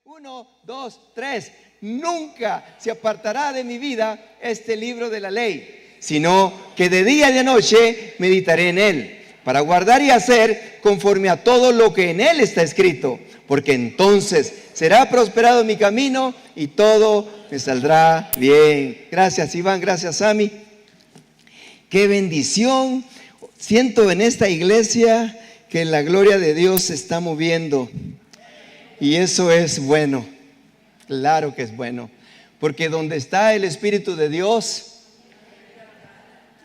1, 2, 3. Nunca se apartará de mi vida este libro de la ley, sino que de día y de noche meditaré en él, para guardar y hacer conforme a todo lo que en él está escrito, porque entonces será prosperado mi camino y todo me saldrá bien. Gracias, Iván, gracias, Sami. Qué bendición. Siento en esta iglesia que la gloria de Dios se está moviendo. Y eso es bueno. Claro que es bueno. Porque donde está el Espíritu de Dios,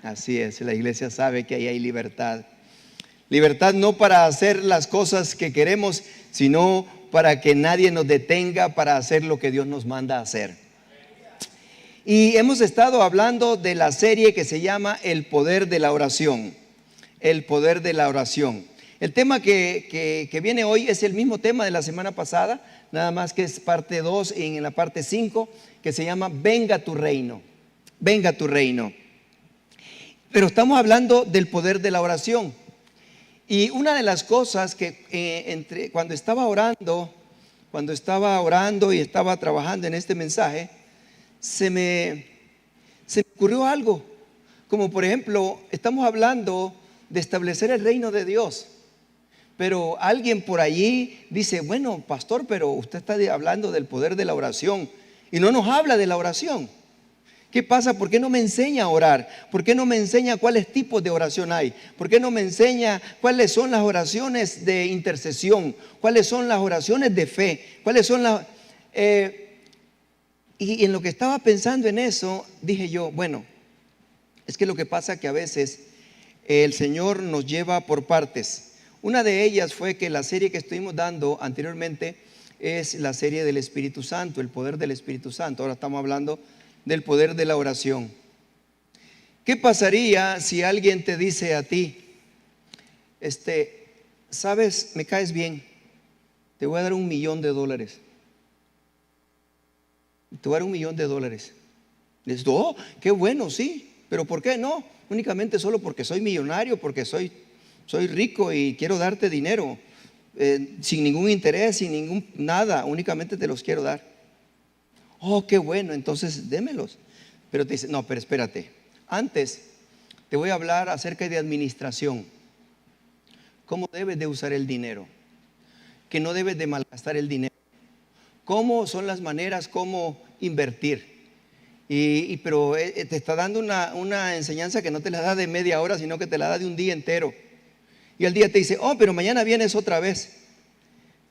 así es, la iglesia sabe que ahí hay libertad. Libertad no para hacer las cosas que queremos, sino para que nadie nos detenga para hacer lo que Dios nos manda a hacer. Y hemos estado hablando de la serie que se llama El Poder de la Oración. El Poder de la Oración. El tema que viene hoy es el mismo tema de la semana pasada, nada más que es parte 2 y en la parte 5, que se llama Venga tu reino. Venga tu reino. Pero estamos hablando del poder de la oración. Y una de las cosas que cuando estaba orando y estaba trabajando en este mensaje, se me ocurrió algo. Como por ejemplo, estamos hablando de establecer el reino de Dios. Pero alguien por allí dice, bueno, pastor, pero usted está hablando del poder de la oración y no nos habla de la oración. ¿Qué pasa? ¿Por qué no me enseña a orar? ¿Por qué no me enseña cuáles tipos de oración hay? ¿Por qué no me enseña cuáles son las oraciones de intercesión? ¿Cuáles son las oraciones de fe? ¿Cuáles son las... Y en lo que estaba pensando en eso, dije yo, bueno, es que lo que pasa es que a veces el Señor nos lleva por partes. Una de ellas fue que la serie que estuvimos dando anteriormente es la serie del Espíritu Santo, el poder del Espíritu Santo. Ahora estamos hablando del poder de la oración. ¿Qué pasaría si alguien te dice a ti, sabes, me caes bien, te voy a dar $1,000,000? Te voy a dar $1,000,000. Dices, oh, qué bueno, sí, pero ¿por qué no? Únicamente solo porque soy millonario, porque soy rico y quiero darte dinero, sin ningún interés, sin ningún nada, únicamente te los quiero dar. Oh, qué bueno, entonces démelos. Pero te dice, no, pero espérate, antes te voy a hablar acerca de administración. ¿Cómo debes de usar el dinero? Que no debes de malgastar el dinero. ¿Cómo son las maneras, cómo invertir? Pero te está dando una enseñanza que no te la da de media hora, sino que te la da de un día entero. Y al día te dice, oh, pero mañana vienes otra vez.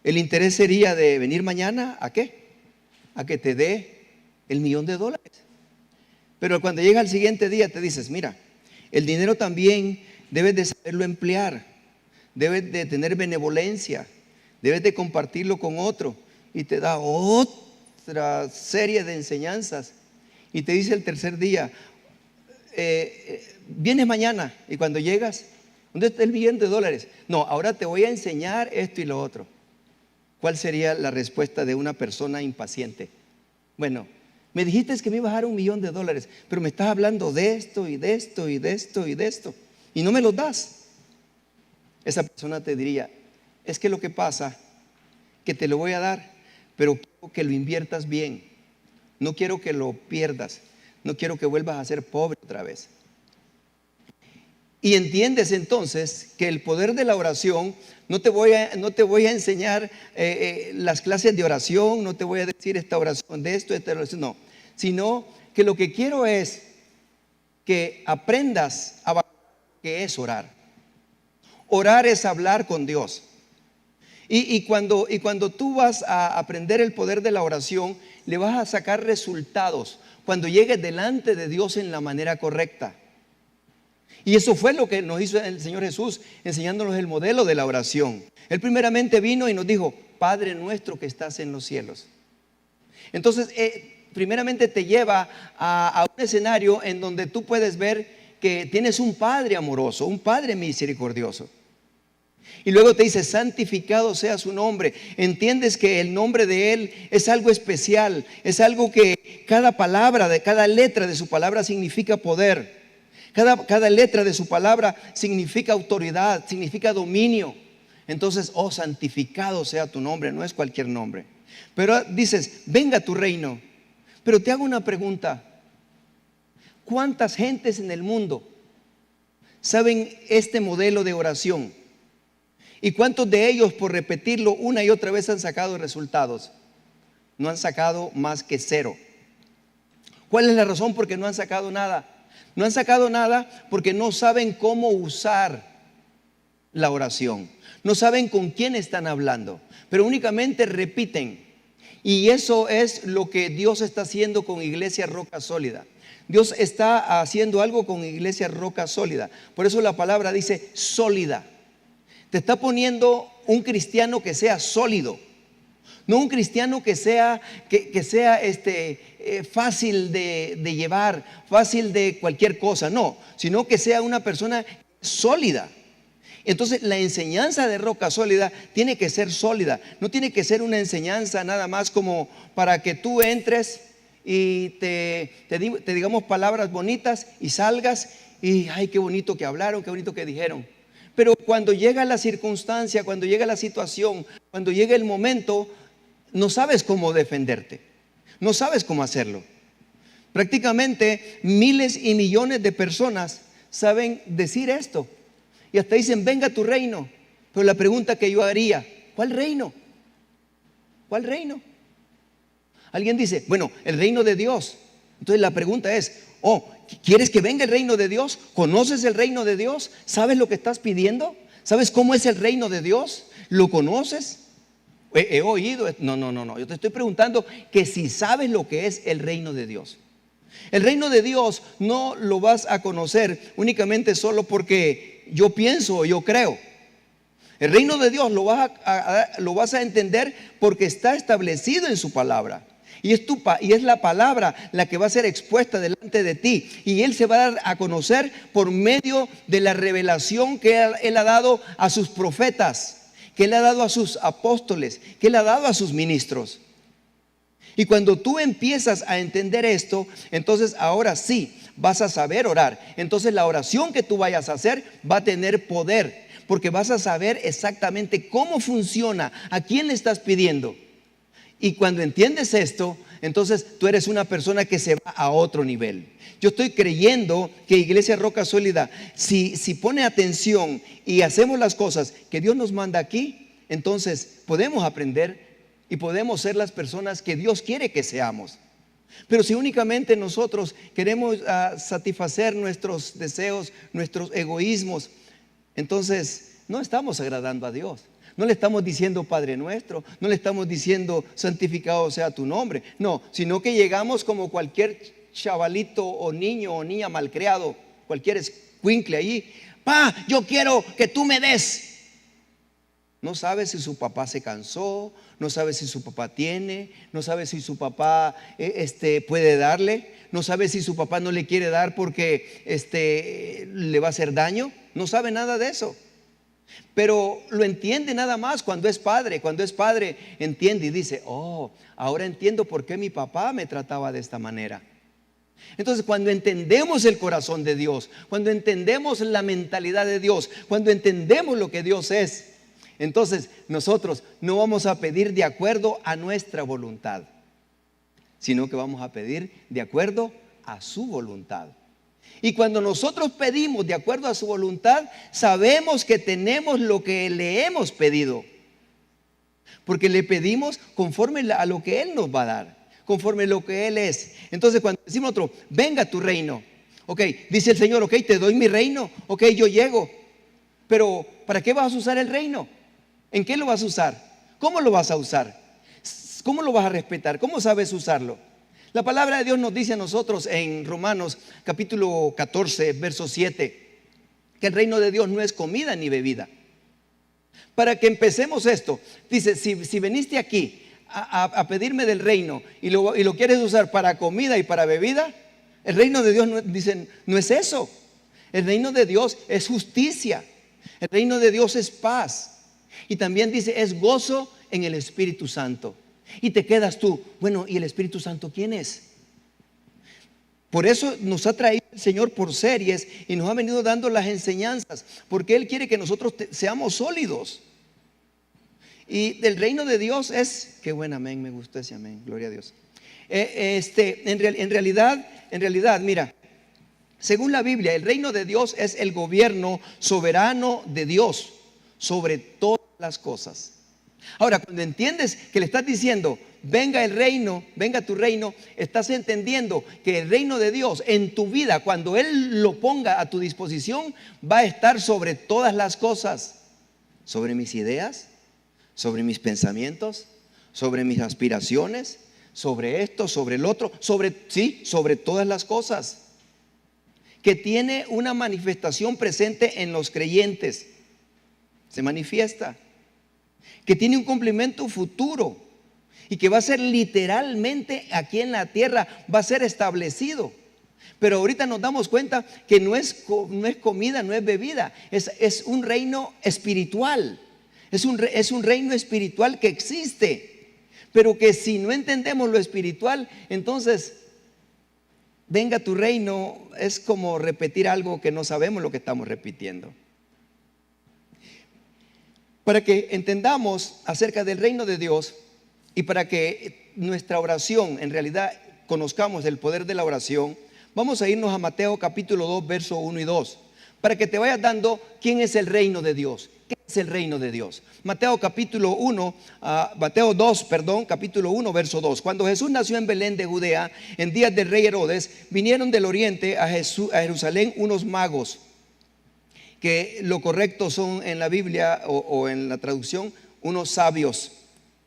El interés sería de venir mañana, ¿a qué? A que te dé $1,000,000. Pero cuando llega el siguiente día te dices, mira, el dinero también debes de saberlo emplear, debes de tener benevolencia, debes de compartirlo con otro. Y te da otra serie de enseñanzas. Y te dice el tercer día, vienes mañana. Y cuando llegas, ¿dónde está el $1,000,000? No, ahora te voy a enseñar esto y lo otro. ¿Cuál sería la respuesta de una persona impaciente? Bueno, me dijiste que me ibas a dar $1,000,000, pero me estás hablando de esto y de esto y de esto y de esto, y no me lo das. Esa persona te diría, es que lo que pasa, que te lo voy a dar, pero quiero que lo inviertas bien. No quiero que lo pierdas. No quiero que vuelvas a ser pobre otra vez. Y entiendes entonces que el poder de la oración, no te voy a enseñar las clases de oración, no te voy a decir esta oración de esto, esta oración, no. Sino que lo que quiero es que aprendas a valorar qué es orar. Orar es hablar con Dios. Y cuando tú vas a aprender el poder de la oración, le vas a sacar resultados cuando llegues delante de Dios en la manera correcta. Y eso fue lo que nos hizo el Señor Jesús, enseñándonos el modelo de la oración. Él primeramente vino y nos dijo, Padre nuestro que estás en los cielos. Entonces, primeramente te lleva a un escenario en donde tú puedes ver que tienes un Padre amoroso, un Padre misericordioso. Y luego te dice, santificado sea su nombre. Entiendes que el nombre de Él es algo especial, es algo que cada palabra, de cada letra de su palabra significa poder. Cada letra de su palabra significa autoridad, significa dominio. Entonces, oh, santificado sea tu nombre, no es cualquier nombre. Pero dices, venga tu reino. Pero te hago una pregunta. ¿Cuántas gentes en el mundo saben este modelo de oración? ¿Y cuántos de ellos por repetirlo una y otra vez han sacado resultados? No han sacado más que 0. ¿Cuál es la razón? Porque no han sacado nada. No han sacado nada porque no saben cómo usar la oración. No saben con quién están hablando, pero únicamente repiten. Y eso es lo que Dios está haciendo con Iglesia Roca Sólida. Dios está haciendo algo con Iglesia Roca Sólida. Por eso la palabra dice sólida. Te está poniendo un cristiano que sea sólido. No un cristiano que sea fácil de llevar, fácil de cualquier cosa. No, sino que sea una persona sólida. Entonces la enseñanza de Roca Sólida tiene que ser sólida. No tiene que ser una enseñanza nada más como para que tú entres y te digamos palabras bonitas y salgas y ay, qué bonito que hablaron, qué bonito que dijeron. Pero cuando llega la circunstancia, cuando llega la situación, cuando llega el momento, no sabes cómo defenderte, no sabes cómo hacerlo. Prácticamente miles y millones de personas saben decir esto y hasta dicen, venga tu reino. Pero la pregunta que yo haría, ¿cuál reino? ¿Cuál reino? Alguien dice, bueno, el reino de Dios. Entonces la pregunta es, ¿quieres que venga el reino de Dios? ¿Conoces el reino de Dios? ¿Sabes lo que estás pidiendo? ¿Sabes cómo es el reino de Dios? ¿Lo conoces? He oído. No. Yo te estoy preguntando que si sabes lo que es el reino de Dios. El reino de Dios no lo vas a conocer únicamente solo porque yo pienso o yo creo. El reino de Dios lo vas a entender porque está establecido en su palabra. Y es la palabra la que va a ser expuesta delante de ti. Y Él se va a dar a conocer por medio de la revelación que Él ha dado a sus profetas, que Él ha dado a sus apóstoles, que Él ha dado a sus ministros. Y cuando tú empiezas a entender esto, entonces ahora sí vas a saber orar. Entonces la oración que tú vayas a hacer va a tener poder, porque vas a saber exactamente cómo funciona, a quién le estás pidiendo. Y cuando entiendes esto, entonces tú eres una persona que se va a otro nivel. Yo estoy creyendo que Iglesia Roca Sólida, si pone atención y hacemos las cosas que Dios nos manda aquí, entonces podemos aprender y podemos ser las personas que Dios quiere que seamos. Pero si únicamente nosotros queremos satisfacer nuestros deseos, nuestros egoísmos, entonces no estamos agradando a Dios. No le estamos diciendo Padre nuestro, no le estamos diciendo santificado sea tu nombre. No, sino que llegamos como cualquier chavalito o niño o niña malcriado, cualquier escuincle allí. Yo quiero que tú me des. No sabe si su papá se cansó, no sabe si su papá tiene, no sabe si su papá puede darle, no sabe si su papá no le quiere dar porque le va a hacer daño. No sabe nada de eso. Pero lo entiende nada más cuando es padre. Cuando es padre entiende y dice, ahora entiendo por qué mi papá me trataba de esta manera. Entonces cuando entendemos el corazón de Dios, cuando entendemos la mentalidad de Dios, cuando entendemos lo que Dios es, entonces nosotros no vamos a pedir de acuerdo a nuestra voluntad, sino que vamos a pedir de acuerdo a su voluntad. Y cuando nosotros pedimos de acuerdo a su voluntad, sabemos que tenemos lo que le hemos pedido, porque le pedimos conforme a lo que Él nos va a dar, conforme a lo que Él es. Entonces cuando decimos nosotros, venga tu reino, dice el Señor, te doy mi reino, yo llego, pero ¿para qué vas a usar el reino? ¿En qué lo vas a usar? ¿Cómo lo vas a usar? ¿Cómo lo vas a respetar? ¿Cómo sabes usarlo? La palabra de Dios nos dice a nosotros en Romanos capítulo 14, verso 7, que el reino de Dios no es comida ni bebida. Para que empecemos esto, dice, si veniste aquí a pedirme del reino y lo quieres usar para comida y para bebida, el reino de Dios no es eso. El reino de Dios es justicia. El reino de Dios es paz. Y también dice, es gozo en el Espíritu Santo. Y te quedas tú, bueno, ¿y el Espíritu Santo quién es? Por eso nos ha traído el Señor por series y nos ha venido dando las enseñanzas, porque Él quiere que nosotros seamos sólidos. Y el reino de Dios es, qué buen amén, me gustó ese amén, gloria a Dios. En realidad, mira, según la Biblia, el reino de Dios es el gobierno soberano de Dios sobre todas las cosas. Ahora, cuando entiendes que le estás diciendo, venga el reino, venga tu reino, estás entendiendo que el reino de Dios en tu vida, cuando Él lo ponga a tu disposición, va a estar sobre todas las cosas, sobre mis ideas, sobre mis pensamientos, sobre mis aspiraciones, sobre esto, sobre el otro, sobre todas las cosas. Que tiene una manifestación presente en los creyentes, se manifiesta. Que tiene un cumplimiento futuro y que va a ser literalmente aquí en la tierra, va a ser establecido. Pero ahorita nos damos cuenta que no es comida, no es bebida, es un reino espiritual, es un reino espiritual que existe, pero que si no entendemos lo espiritual, entonces venga tu reino es como repetir algo que no sabemos lo que estamos repitiendo. Para que entendamos acerca del reino de Dios y para que nuestra oración, en realidad conozcamos el poder de la oración, vamos a irnos a Mateo capítulo 2, verso 1 y 2, para que te vayas dando quién es el reino de Dios. ¿Qué es el reino de Dios? Mateo 2, capítulo 1, verso 2. Cuando Jesús nació en Belén de Judea, en días del rey Herodes, vinieron del oriente a Jerusalén unos magos, que lo correcto son en la Biblia o en la traducción, unos sabios.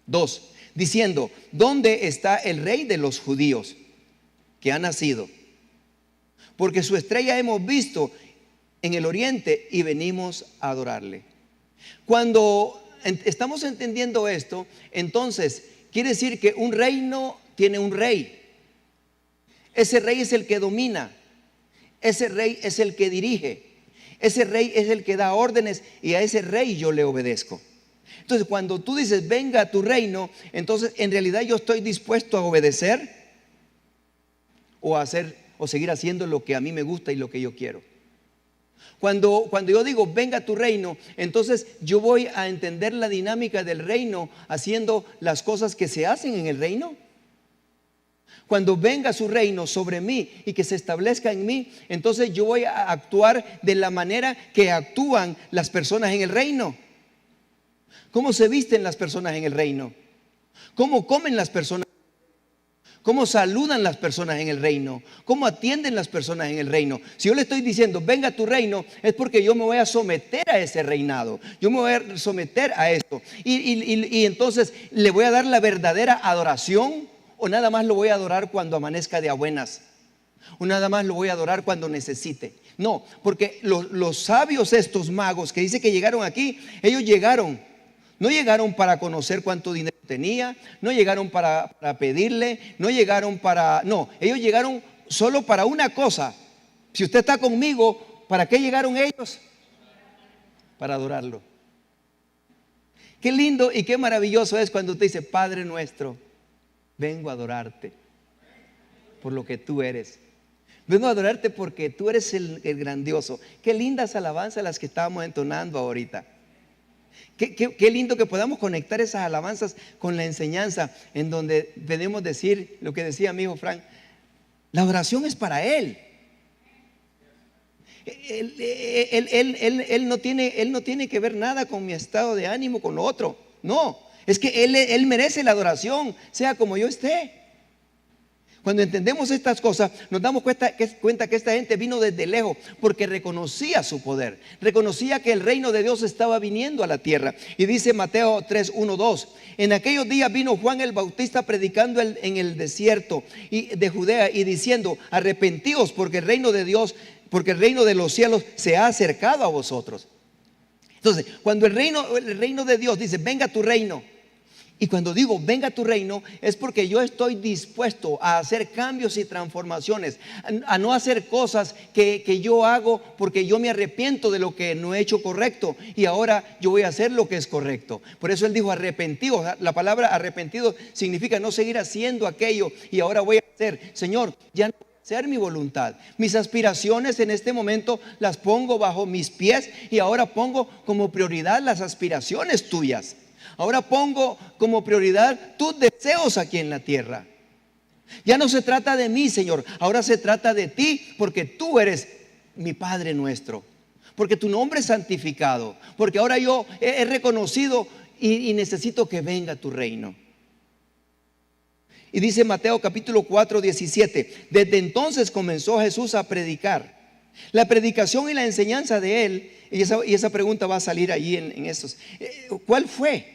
2, diciendo, ¿dónde está el rey de los judíos que ha nacido? Porque su estrella hemos visto en el oriente y venimos a adorarle. Cuando estamos entendiendo esto, entonces quiere decir que un reino tiene un rey. Ese rey es el que domina, ese rey es el que dirige, ese rey es el que da órdenes y a ese rey yo le obedezco. Entonces cuando tú dices venga a tu reino, entonces en realidad yo estoy dispuesto a obedecer o seguir haciendo lo que a mí me gusta y lo que yo quiero. Cuando yo digo venga a tu reino, entonces yo voy a entender la dinámica del reino haciendo las cosas que se hacen en el reino. Cuando venga su reino sobre mí y que se establezca en mí, entonces yo voy a actuar de la manera que actúan las personas en el reino. ¿Cómo se visten las personas en el reino? ¿Cómo comen las personas? ¿Cómo saludan las personas en el reino? ¿Cómo atienden las personas en el reino? Si yo le estoy diciendo venga a tu reino, es porque yo me voy a someter a ese reinado. Yo me voy a someter a esto. Y entonces le voy a dar la verdadera adoración. ¿O nada más lo voy a adorar cuando amanezca de a buenas? ¿O nada más lo voy a adorar cuando necesite? No, porque los sabios, estos magos que dice que llegaron aquí, ellos no llegaron para conocer cuánto dinero tenía, no llegaron para pedirle, ellos llegaron solo para una cosa. Si usted está conmigo, ¿para qué llegaron ellos? Para adorarlo. Qué lindo y qué maravilloso es cuando usted dice Padre nuestro, vengo a adorarte por lo que tú eres. Vengo a adorarte porque tú eres el grandioso. Qué lindas alabanzas las que estábamos entonando ahorita. Qué lindo que podamos conectar esas alabanzas con la enseñanza, en donde debemos decir lo que decía mi hijo Frank: la oración es para Él. Él no tiene que ver nada con mi estado de ánimo, con lo otro. No, es que Él merece la adoración, sea como yo esté. Cuando entendemos estas cosas, nos damos cuenta que esta gente vino desde lejos porque reconocía su poder, reconocía que el reino de Dios estaba viniendo a la tierra. Y dice Mateo 3, 1, 2: en aquellos días vino Juan el Bautista predicando en el desierto de Judea y diciendo: arrepentíos porque el reino de Dios, porque el reino de los cielos se ha acercado a vosotros. Entonces, cuando el reino de Dios dice venga a tu reino, y cuando digo venga a tu reino, es porque yo estoy dispuesto a hacer cambios y transformaciones, a no hacer cosas que yo hago porque yo me arrepiento de lo que no he hecho correcto y ahora yo voy a hacer lo que es correcto. Por eso él dijo arrepentido. La palabra arrepentido significa no seguir haciendo aquello y ahora voy a hacer, Señor, ya no voy a hacer mi voluntad. Mis aspiraciones en este momento las pongo bajo mis pies y ahora pongo como prioridad las aspiraciones tuyas. Ahora pongo como prioridad tus deseos aquí en la tierra. Ya no se trata de mí, Señor, ahora se trata de ti, porque tú eres mi Padre nuestro, porque tu nombre es santificado, porque ahora yo he reconocido y necesito que venga tu reino. Y dice Mateo capítulo 4, 17, desde entonces comenzó Jesús a predicar. La predicación y la enseñanza de él, y esa pregunta va a salir allí en estos. ¿Cuál fue?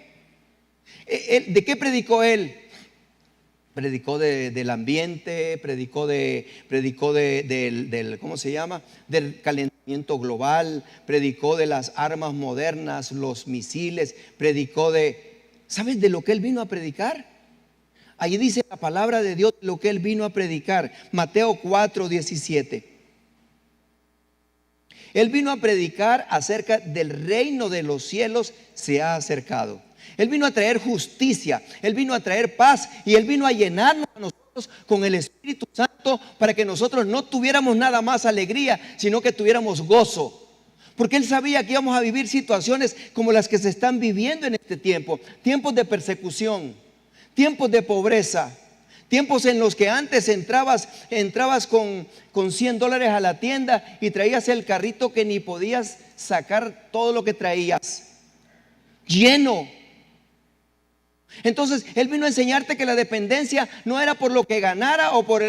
¿De qué predicó él? Predicó del ambiente, predicó del ¿cómo se llama? Del calentamiento global, predicó de las armas modernas, los misiles, predicó ¿sabes de lo que él vino a predicar? Allí dice la palabra de Dios lo que él vino a predicar. Mateo 4, 17. Él vino a predicar acerca del reino de los cielos se ha acercado. Él vino a traer justicia, Él vino a traer paz y Él vino a llenarnos a nosotros con el Espíritu Santo para que nosotros no tuviéramos nada más alegría, sino que tuviéramos gozo. Porque Él sabía que íbamos a vivir situaciones como las que se están viviendo en este tiempo. Tiempos de persecución, tiempos de pobreza, tiempos en los que antes entrabas con $100 a la tienda y traías el carrito que ni podías sacar todo lo que traías, lleno. Entonces Él vino a enseñarte que la dependencia no era por lo que ganara o por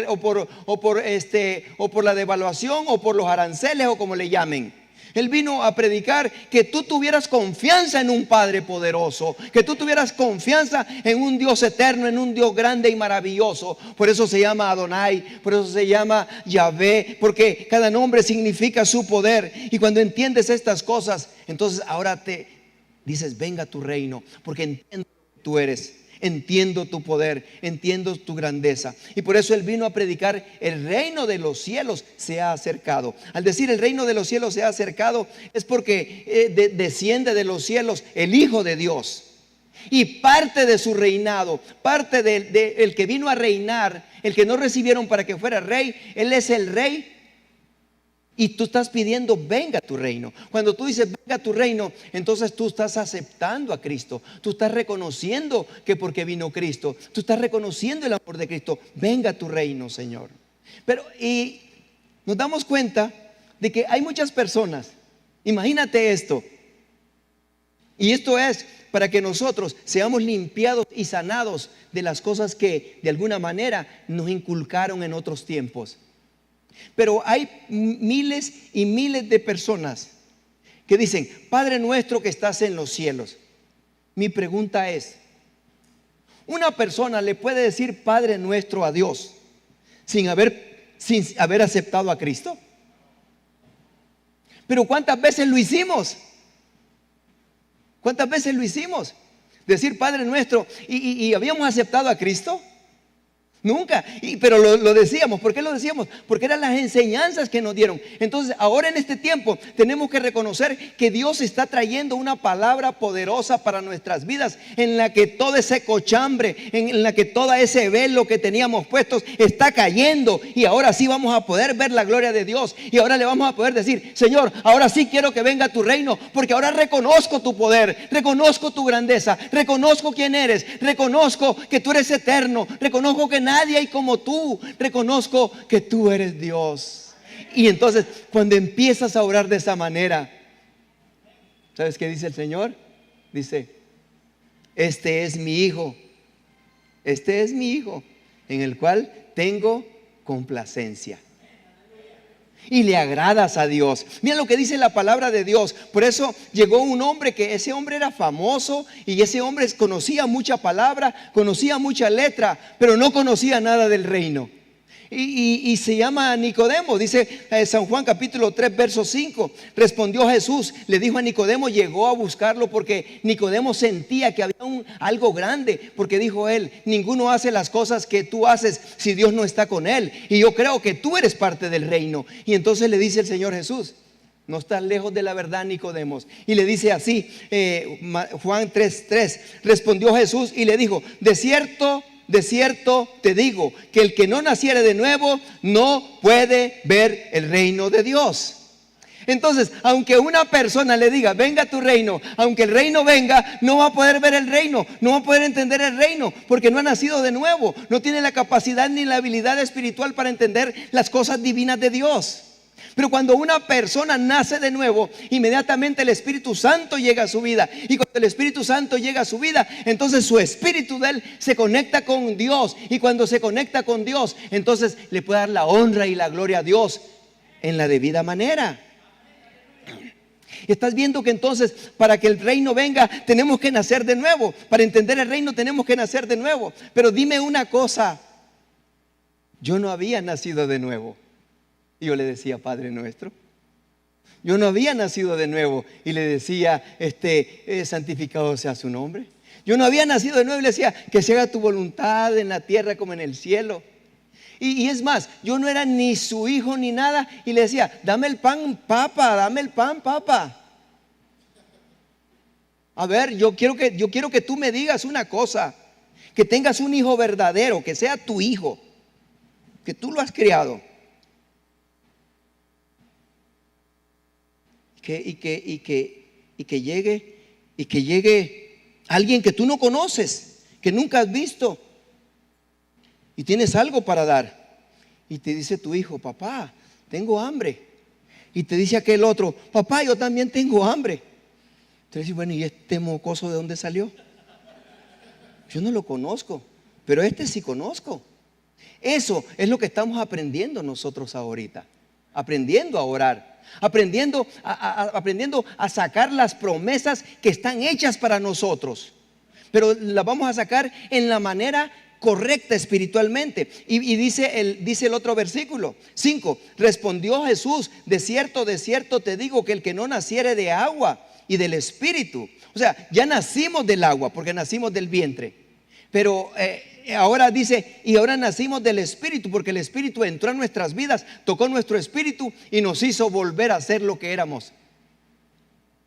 la devaluación o por los aranceles o como le llamen. Él vino a predicar que tú tuvieras confianza en un Padre poderoso, que tú tuvieras confianza en un Dios eterno, en un Dios grande y maravilloso. Por eso se llama Adonai, por eso se llama Yahvé, porque cada nombre significa su poder. Y cuando entiendes estas cosas, entonces ahora te dices, venga tu reino, porque entiendo que tú eres. Entiendo tu poder, entiendo tu grandeza. Y por eso Él vino a predicar: el reino de los cielos se ha acercado. Al decir el reino de los cielos se ha acercado, es porque desciende de los cielos el Hijo de Dios. Y parte de su reinado, parte el que vino a reinar, el que no recibieron para que fuera rey, Él es el rey. Y tú estás pidiendo, venga tu reino. Cuando tú dices, venga tu reino, entonces tú estás aceptando a Cristo. Tú estás reconociendo que porque vino Cristo, tú estás reconociendo el amor de Cristo. Venga tu reino, Señor. Y nos damos cuenta de que hay muchas personas. Imagínate esto. Y esto es para que nosotros seamos limpiados y sanados de las cosas que de alguna manera nos inculcaron en otros tiempos. Pero hay miles y miles de personas que dicen: Padre nuestro que estás en los cielos. Mi pregunta es: ¿una persona le puede decir Padre nuestro a Dios sin haber aceptado a Cristo? Pero ¿cuántas veces lo hicimos? ¿Cuántas veces lo hicimos? Decir Padre nuestro y habíamos aceptado a Cristo. Nunca, pero lo decíamos. ¿Por qué lo decíamos? Porque eran las enseñanzas que nos dieron. Entonces ahora en este tiempo tenemos que reconocer que Dios está trayendo una palabra poderosa para nuestras vidas, en la que todo ese cochambre, en la que todo ese velo que teníamos puestos está cayendo. Y ahora sí vamos a poder ver la gloria de Dios. Y ahora le vamos a poder decir: Señor, ahora sí quiero que venga tu reino, porque ahora reconozco tu poder, reconozco tu grandeza, reconozco quién eres, reconozco que tú eres eterno, reconozco que nadie hay como tú, reconozco que tú eres Dios. Y entonces cuando empiezas a orar de esa manera, ¿sabes qué dice el Señor? Dice: este es mi hijo, este es mi hijo, en el cual tengo complacencia. Y le agradas a Dios. Mira lo que dice la palabra de Dios. Por eso llegó un hombre, que ese hombre era famoso, y ese hombre conocía mucha palabra, conocía mucha letra, pero no conocía nada del reino. Y se llama Nicodemo. Dice San Juan capítulo 3 verso 5. Respondió Jesús, le dijo a Nicodemo, llegó a buscarlo porque Nicodemo sentía que había algo grande. Porque dijo él: ninguno hace las cosas que tú haces si Dios no está con él. Y yo creo que tú eres parte del reino. Y entonces le dice el Señor Jesús: no estás lejos de la verdad, Nicodemos. Y le dice así, Juan 3:3. Respondió Jesús y le dijo: de cierto te digo, que el que no naciere de nuevo no puede ver el reino de Dios. Entonces, aunque una persona le diga, venga tu reino, aunque el reino venga, no va a poder ver el reino, no va a poder entender el reino, porque no ha nacido de nuevo, no tiene la capacidad ni la habilidad espiritual para entender las cosas divinas de Dios. Pero cuando una persona nace de nuevo, inmediatamente el Espíritu Santo llega a su vida. Y cuando el Espíritu Santo llega a su vida, entonces su espíritu de él se conecta con Dios. Y cuando se conecta con Dios, entonces le puede dar la honra y la gloria a Dios en la debida manera. Estás viendo que entonces para que el reino venga tenemos que nacer de nuevo. Para entender el reino tenemos que nacer de nuevo. Pero dime una cosa, yo no había nacido de nuevo. Y yo le decía, Padre nuestro. Yo no había nacido de nuevo y le decía, santificado sea su nombre. Yo no había nacido de nuevo y le decía, que se haga tu voluntad en la tierra como en el cielo. Y es más, yo no era ni su hijo ni nada y le decía, dame el pan, papá, dame el pan, papá. A ver, yo quiero que tú me digas una cosa, que tengas un hijo verdadero, que sea tu hijo, que tú lo has criado. Y que llegue alguien que tú no conoces, que nunca has visto, y tienes algo para dar, y te dice tu hijo, papá, tengo hambre, y te dice aquel otro, papá, yo también tengo hambre. Entonces dice, bueno, ¿y este mocoso de dónde salió? Yo no lo conozco, pero este sí conozco. Eso es lo que estamos aprendiendo nosotros ahorita, aprendiendo a orar. Aprendiendo a sacar las promesas que están hechas para nosotros, pero las vamos a sacar en la manera correcta espiritualmente. Y dice el otro versículo 5, respondió Jesús, de cierto te digo que el que no naciere de agua y del Espíritu, o sea, ya nacimos del agua porque nacimos del vientre, pero ahora dice, y ahora nacimos del Espíritu, porque el Espíritu entró en nuestras vidas, tocó nuestro espíritu y nos hizo volver a ser lo que éramos.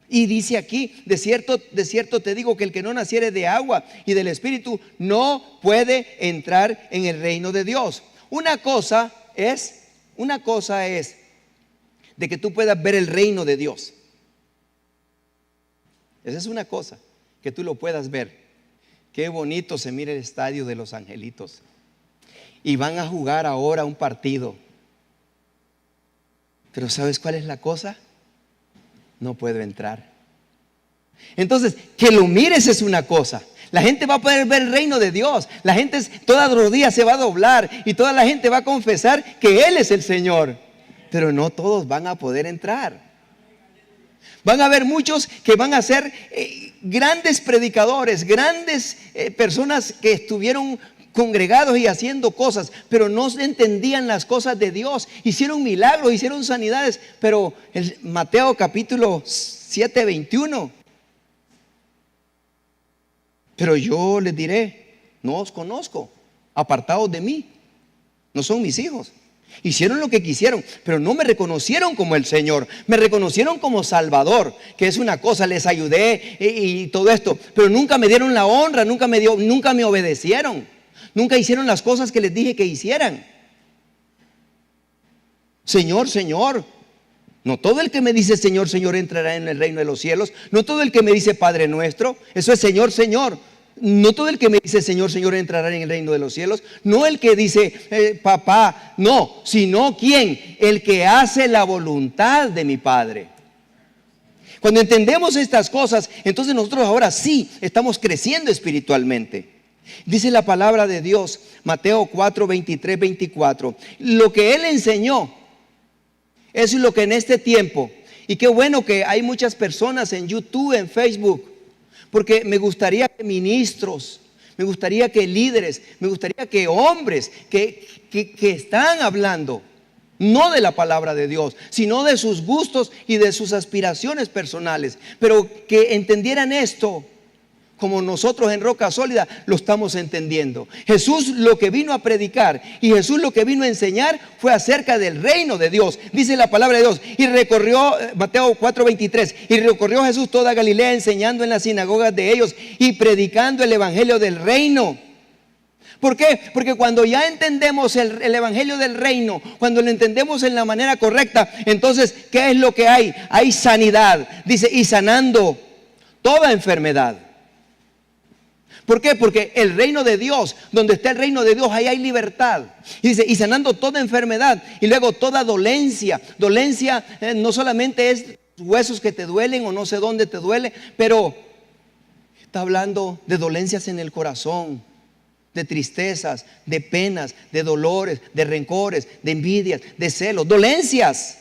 Y dice aquí, de cierto te digo que el que no naciere de agua y del Espíritu no puede entrar en el reino de Dios. Una cosa es de que tú puedas ver el reino de Dios. Esa es una cosa, que tú lo puedas ver. Qué bonito se mira el estadio de los angelitos. Y van a jugar ahora un partido. Pero ¿sabes cuál es la cosa? No puedo entrar. Entonces, que lo mires es una cosa. La gente va a poder ver el reino de Dios. La gente todos los días se va a doblar y toda la gente va a confesar que Él es el Señor. Pero no todos van a poder entrar. Van a haber muchos que van a ser grandes predicadores, grandes personas que estuvieron congregados y haciendo cosas, pero no entendían las cosas de Dios. Hicieron milagros, hicieron sanidades, pero el Mateo capítulo 7, 21. Pero yo les diré, no os conozco, apartados de mí, no son mis hijos. Hicieron lo que quisieron, pero no me reconocieron como el Señor. Me reconocieron como Salvador, que es una cosa, les ayudé y todo esto, pero nunca me dieron la honra, nunca me obedecieron, nunca hicieron las cosas que les dije que hicieran. Señor, Señor. No todo el que me dice Señor, Señor entrará en el reino de los cielos. No todo el que me dice Padre nuestro, eso es Señor, Señor. No todo el que me dice Señor, Señor entrará en el reino de los cielos. No el que dice papá, no, sino ¿quién? El que hace la voluntad de mi Padre. Cuando entendemos estas cosas, entonces nosotros ahora sí estamos creciendo espiritualmente. Dice la palabra de Dios, Mateo 4, 23, 24. Lo que Él enseñó, eso es lo que en este tiempo, y qué bueno que hay muchas personas en YouTube, en Facebook, porque me gustaría que ministros, me gustaría que líderes, me gustaría que hombres que están hablando, no de la palabra de Dios, sino de sus gustos y de sus aspiraciones personales, pero que entendieran esto como nosotros en Roca Sólida lo estamos entendiendo. Jesús lo que vino a predicar y Jesús lo que vino a enseñar fue acerca del reino de Dios. Dice la palabra de Dios, y recorrió, Mateo 4:23, y recorrió Jesús toda Galilea enseñando en las sinagogas de ellos y predicando el evangelio del reino. ¿Por qué? Porque cuando ya entendemos el evangelio del reino, cuando lo entendemos en la manera correcta, entonces, ¿qué es lo que hay? Hay sanidad. Dice, y sanando toda enfermedad. ¿Por qué? Porque el reino de Dios, donde está el reino de Dios, ahí hay libertad. Y dice, y sanando toda enfermedad. Y luego toda dolencia. Dolencia no solamente es huesos que te duelen o no sé dónde te duele, pero está hablando de dolencias en el corazón, de tristezas, de penas, de dolores, de rencores, de envidias, de celos, dolencias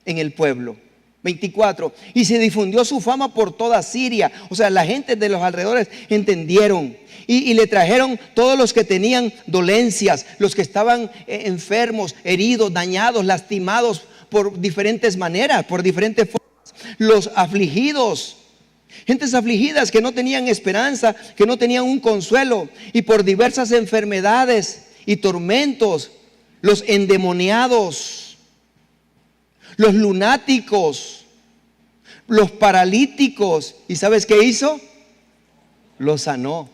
en el pueblo. 24. Y se difundió su fama por toda Siria. O sea, la gente de los alrededores entendieron. Y le trajeron todos los que tenían dolencias, los que estaban enfermos, heridos, dañados, lastimados por diferentes maneras, por diferentes formas. Los afligidos. Gentes afligidas que no tenían esperanza, que no tenían un consuelo. Y por diversas enfermedades y tormentos. Los endemoniados. Los lunáticos, los paralíticos. ¿Y sabes qué hizo? Los sanó.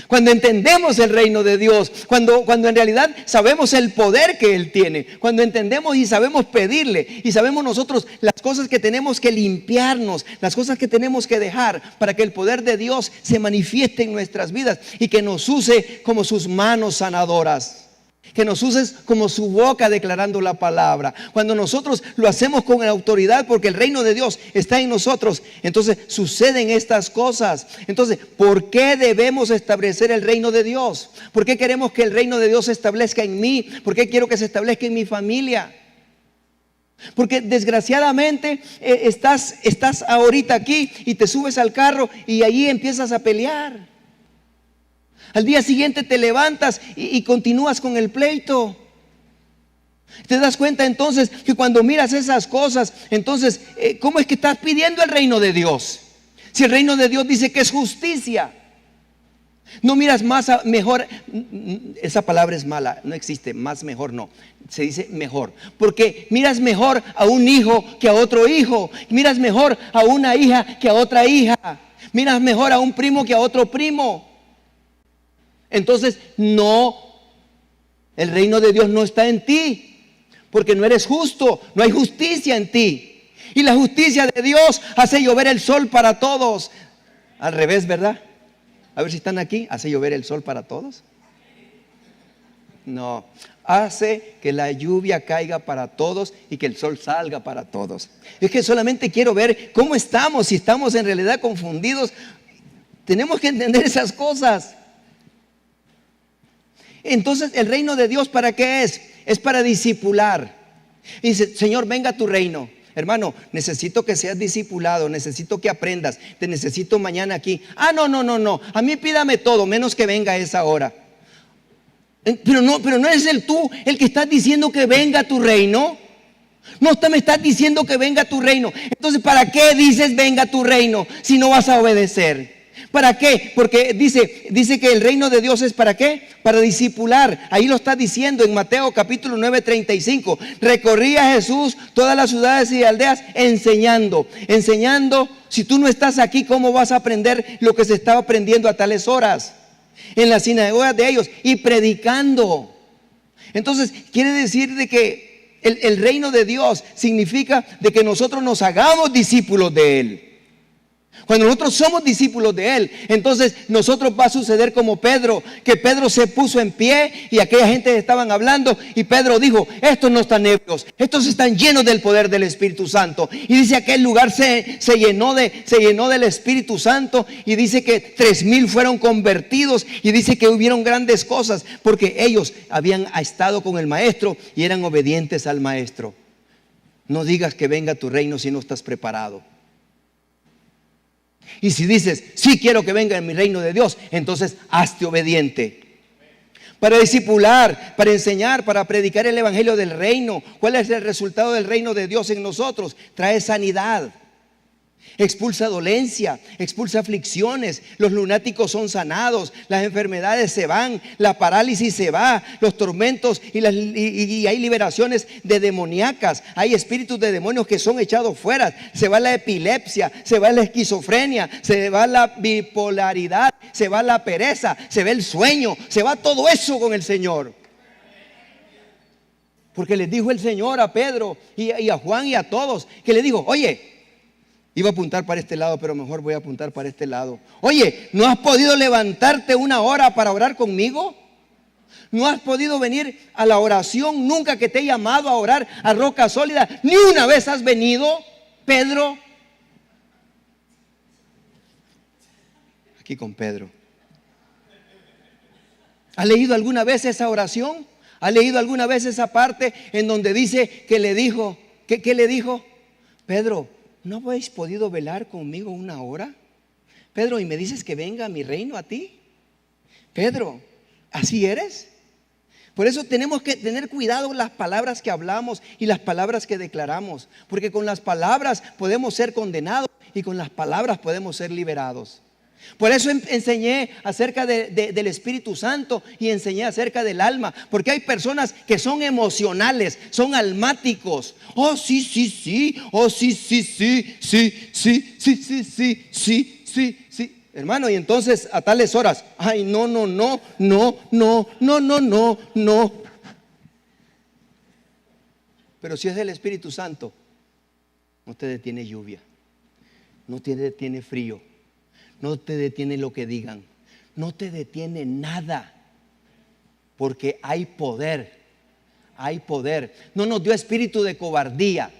Cuando entendemos el reino de Dios, cuando en realidad sabemos el poder que Él tiene, cuando entendemos y sabemos pedirle, y sabemos nosotros las cosas que tenemos que limpiarnos, las cosas que tenemos que dejar para que el poder de Dios se manifieste en nuestras vidas y que nos use como sus manos sanadoras. Que nos uses como su boca declarando la palabra. Cuando nosotros lo hacemos con autoridad porque el reino de Dios está en nosotros, entonces suceden estas cosas. Entonces, ¿por qué debemos establecer el reino de Dios? ¿Por qué queremos que el reino de Dios se establezca en mí? ¿Por qué quiero que se establezca en mi familia? Porque desgraciadamente estás ahorita aquí y te subes al carro y ahí empiezas a pelear. Al día siguiente te levantas y continúas con el pleito. Te das cuenta entonces que cuando miras esas cosas, entonces, ¿cómo es que estás pidiendo el reino de Dios? Si el reino de Dios dice que es justicia. No miras mejor, esa palabra es mala, no existe, más mejor no, se dice mejor. Porque miras mejor a un hijo que a otro hijo, miras mejor a una hija que a otra hija, miras mejor a un primo que a otro primo. Entonces, no, el reino de Dios no está en ti, porque no eres justo, no hay justicia en ti. Y la justicia de Dios hace llover el sol para todos. Al revés, ¿verdad? A ver si están aquí, ¿hace llover el sol para todos? No, hace que la lluvia caiga para todos y que el sol salga para todos. Es que solamente quiero ver cómo estamos, si estamos en realidad confundidos. Tenemos que entender esas cosas. Entonces, el reino de Dios, ¿para qué es? Es para discipular. Y dice, Señor, venga a tu reino. Hermano, necesito que seas discipulado, necesito que aprendas, te necesito mañana aquí. No, a mí pídame todo, menos que venga a esa hora. Pero no eres tú el que estás diciendo que venga a tu reino. No me estás diciendo que venga a tu reino. Entonces, ¿para qué dices venga a tu reino si no vas a obedecer? ¿Para qué? Porque dice que el reino de Dios es ¿para qué? Para discipular. Ahí lo está diciendo en Mateo capítulo 9, 35. Recorría Jesús todas las ciudades y aldeas enseñando. Si tú no estás aquí, ¿cómo vas a aprender lo que se estaba aprendiendo a tales horas? En las sinagogas de ellos y predicando. Entonces, quiere decir de que el reino de Dios significa de que nosotros nos hagamos discípulos de Él. Cuando nosotros somos discípulos de Él, entonces nosotros va a suceder como Pedro, que Pedro se puso en pie y aquella gente estaban hablando y Pedro dijo, estos no están ebrios, estos están llenos del poder del Espíritu Santo. Y dice aquel lugar se llenó del Espíritu Santo y dice que 3,000 fueron convertidos y dice que hubieron grandes cosas porque ellos habían estado con el maestro y eran obedientes al maestro. No digas que venga tu reino si no estás preparado. Y si dices, sí quiero que venga en mi reino de Dios, entonces hazte obediente. Para discipular, para enseñar, para predicar el evangelio del reino. ¿Cuál es el resultado del reino de Dios en nosotros? Trae sanidad. Expulsa dolencia, expulsa aflicciones, los lunáticos son sanados, las enfermedades se van, la parálisis se va, los tormentos y hay liberaciones de demoníacas, hay espíritus de demonios que son echados fuera, se va la epilepsia, se va la esquizofrenia, se va la bipolaridad, se va la pereza, se va el sueño, se va todo eso con el Señor. Porque les dijo el Señor a Pedro y a Juan y a todos, que le dijo, oye, iba a apuntar para este lado, pero mejor voy a apuntar para este lado. Oye, ¿no has podido levantarte una hora para orar conmigo? ¿No has podido venir a la oración nunca que te he llamado a orar a roca sólida? ¿Ni una vez has venido, Pedro? Aquí con Pedro. ¿Has leído alguna vez esa oración? ¿Has leído alguna vez esa parte en donde dice que le dijo, ¿qué le dijo? Pedro, ¿no habéis podido velar conmigo una hora? Pedro, ¿y me dices que venga a mi reino a ti? Pedro, ¿así eres? Por eso tenemos que tener cuidado con las palabras que hablamos y las palabras que declaramos. Porque con las palabras podemos ser condenados y con las palabras podemos ser liberados. Por eso enseñé acerca del Espíritu Santo y enseñé acerca del alma. Porque hay personas que son emocionales, son almáticos. Oh, sí, sí, sí. Oh, sí, sí, sí, sí, sí, sí, sí, sí, sí, sí, sí. Hermano, y entonces a tales horas, ay, no, no, no, no, no, no, no, no, no. Pero si es del Espíritu Santo, no te detiene lluvia, no te detiene frío. No te detiene lo que digan, no te detiene nada, porque hay poder, hay poder. No nos dio espíritu de cobardía,